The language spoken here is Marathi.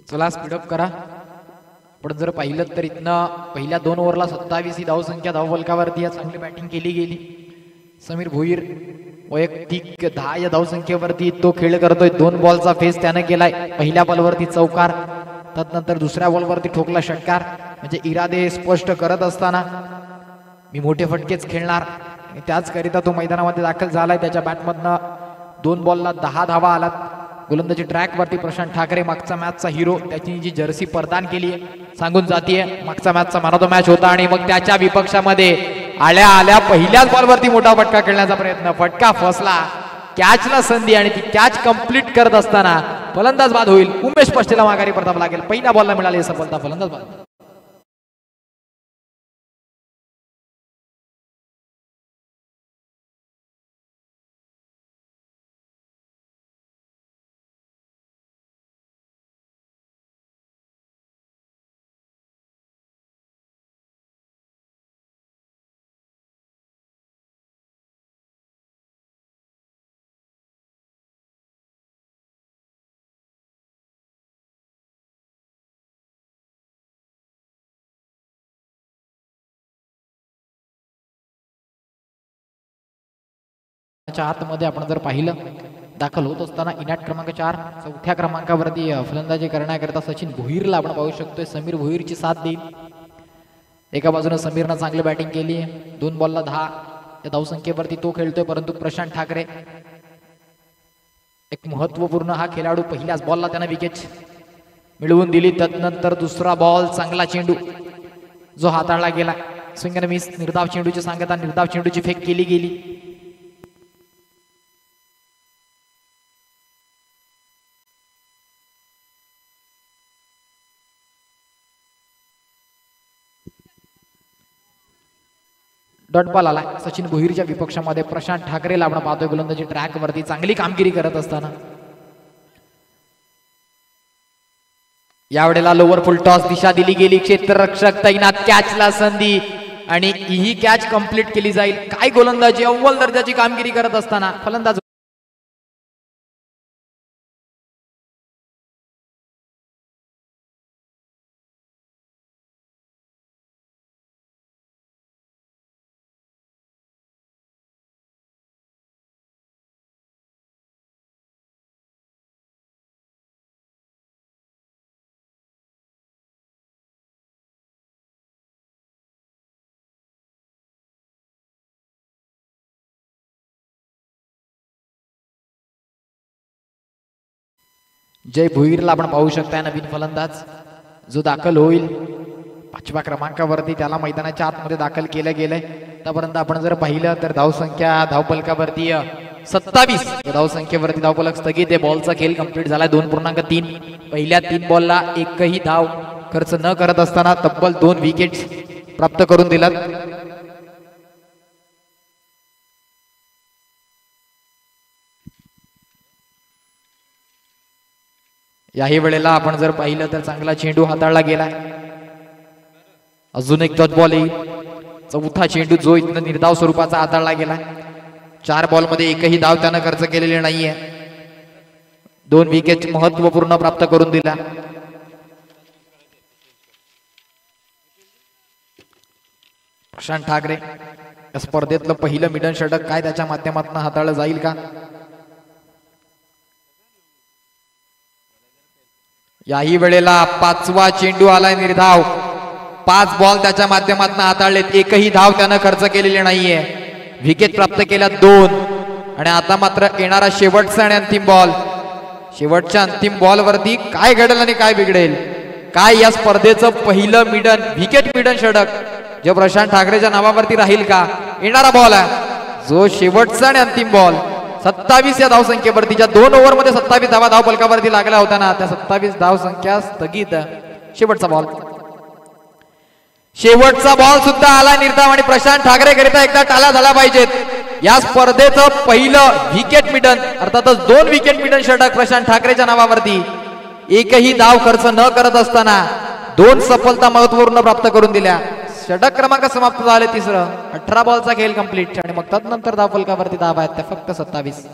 चला स्पीडअप करा. पण जर पाहिलं तर इथनं पहिल्या 2 ओव्हरला 27 ही धावसंख्या धावफलकावरती चांगली बॅटिंग केली गेली. समीर भोईर वैयक्तिक 10 या धावसंख्येवरती तो खेळ करतोय. 2 बॉलचा फेस त्याने केलाय. पहिल्या बॉलवरती चौकार, त्यानंतर दुसऱ्या बॉलवरती ठोकला षटकार. म्हणजे इरादे स्पष्ट करत असताना मी मोठे फटकेच खेळणार आणि त्याचकरिता तो मैदानामध्ये दाखल झालाय. त्याच्या बॅटमधनं 2 बॉलला 10 धावा आलात. गोलंदाजी ट्रॅक वरती प्रशांत ठाकरे मागचा मॅचचा हिरो, त्याची जी जर्सी प्रदान केली आहे सांगून जातीये मागचा मॅचचा मॅन ऑफ द मॅच होता. आणि मग त्याच्या विपक्षामध्ये आल्या आल्या पहिल्याच बॉलवरती मोठा फटका खेळण्याचा प्रयत्न, फटका फसला. कॅचला संधी आणि ती कॅच कंप्लीट करत असताना फलंदाज बाद होईल. उमेश पष्टेला माघारी परतावा लागेल. पहिल्या बॉलला मिळाली सफलता, फलंदाज बाद. आतमध्ये आपण जर पाहिलं दाखल होत असताना इनाट क्रमांक 4 चौथ्या क्रमांकावरती फलंदाजी करण्याकरता सचिन भोईरला आपण पाहू शकतोय. समीर भोईरची साथ देईल. एका बाजूने समीरनं चांगली बॅटिंग केली आहे. 2 बॉलला 10 या धावसंख्येवरती तो खेळतोय. परंतु प्रशांत ठाकरे एक महत्वपूर्ण हा खेळाडू, पहिल्याच बॉलला त्याने विकेट मिळवून दिली. त्यानंतर दुसरा बॉल, चांगला चेंडू जो हाताळला गेला. स्विंग अँड मिस, निर्धाव चेंडूची सांगता, निर्धाव चेंडूची फेक केली गेली. डॉट बॉल आला सचिन भोईरच्या विपक्षामध्ये. प्रशांत ठाकरेला आपण पाहतोय गोलंदाजी ट्रॅक वरती चांगली कामगिरी करत असताना. यावेळेला लोअर फुल टॉस दिशा दिली गेली. क्षेत्ररक्षक तैनात, कॅचला संधी आणि ही कॅच कंप्लीट केली जाईल. काय गोलंदाजी, अव्वल दर्जाची कामगिरी करत असताना फलंदाज जय भोईरला आपण पाहू शकता. नवीन फलंदाज जो दाखल होईल 5व्या क्रमांकावरती, त्याला मैदानाच्या आतमध्ये दाखल केलं गेलंय. आतापर्यंत आपण जर पाहिलं तर धावसंख्या धावफलकावरती 27 धावसंख्येवरती धावफलक स्थगित आहे. बॉलचा खेळ कंप्लीट झालाय 2.3. पहिल्या 3 बॉलला एकही धाव खर्च न करत असताना तब्बल 2 विकेट्स प्राप्त करून दिलात. याही वेळेला आपण जर पाहिलं तर चांगला चेंडू हाताळला गेलाय. अजून एक डॉट बॉल येईल. चौथा चेंडू जो इथनं निर्धाव स्वरूपाचा हाताळला गेलाय. 4 बॉलमध्ये एकही धाव त्यानं खर्च केलेली नाहीये. 2 विकेट महत्वपूर्ण प्राप्त करून दिला. प्रशांत ठाकरे या स्पर्धेतलं पहिलं मिडन षटक काय त्याच्या माध्यमातून हाताळलं जाईल का? याही वेळेला 5वा चेंडू आलाय निर्धाव. 5 बॉल त्याच्या माध्यमातून हाताळलेत. एकही धाव त्यानं खर्च केलेली नाहीये. विकेट प्राप्त केल्या 2. आणि आता मात्र येणारा शेवटचा आणि अंतिम बॉल. शेवटच्या अंतिम बॉल वरती काय घडेल आणि काय बिघडेल, काय या स्पर्धेचं पहिलं मिडन विकेट मिडन षटक जे प्रशांत ठाकरेच्या नावावरती राहील का? येणारा बॉल आहे जो शेवटचा आणि अंतिम बॉल. 27 या धावसंख्येवरती, ज्या 2 ओव्हरमध्ये 27 धावा धाव फलकावरती लागल्या होत्या ना, त्या 27 धावसंख्या स्थगित. शेवटचा बॉल, शेवटचा बॉल सुद्धा आला निर्धाव. आणि प्रशांत ठाकरे करिता एकदा टाळ्या झाल्या पाहिजेत. या स्पर्धेचं पहिलं विकेट मिडन, अर्थातच 2 विकेट मिडन षटक प्रशांत ठाकरेच्या नावावरती. एकही धाव खर्च न करत असताना 2 सफलता महत्वपूर्ण प्राप्त करून दिल्या. षटक क्रमांक समाप्त झाले 3. 18 बॉलचा खेळ कंप्लीट. आणि मग त्यानंतर धाव फलकावरती धावा आहेत त्या फक्त 27.